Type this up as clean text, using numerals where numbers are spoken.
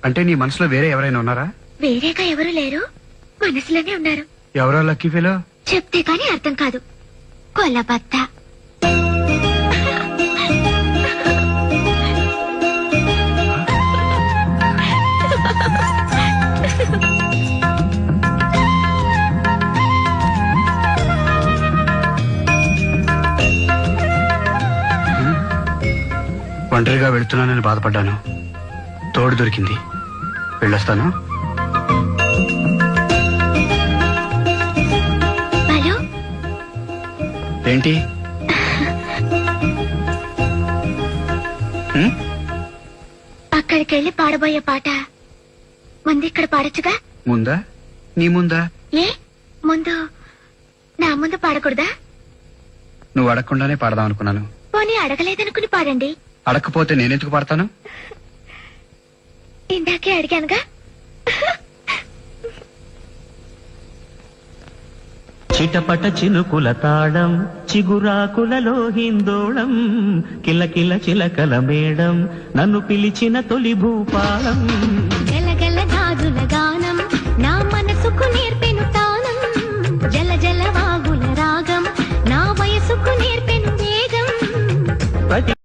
అంటే నీ మనసులో వేరే ఎవరైనా ఉన్నారా? వేరేగా ఎవరు లేరు, మనసులోనే ఉన్నారు. ఎవరో లక్కీ ఫెలో? చెప్తే కానీ అర్థం కాదు. కొలబత్త. ఒంటరిగా వెళుతున్నానని బాధపడ్డాను. తోడు దొరికింది. వెళ్ళొస్తాను. హలో, ఏంటి? అక్కడికి వెళ్ళి పాడబోయే పాట ముందు ఇక్కడ పాడొచ్చుగా? ముందా? నీ ముందా? ఏ ముందు? నా ముందు పాడకూడదా? నువ్వు అడగకుండానే పాడదాం అనుకున్నాను. పోనీ అడగలేదనుకుని పాడండి. అడగకపోతే నేనెందుకు పాడతాను? ఇందాకే అడిగానుగా. చిటపట చినుకుల తాళం, చిగురాకులలో హిందోళం, కిలకిల చిలకల మేడం, నన్ను పిలిచిన తొలి భూపాలం. గలగల గాజుల గానం నా మనసుకు నేర్పెను తానం, జల జల వాగుల రాగం నా వయసుకు నేర్పెను వేగం. ప్రతి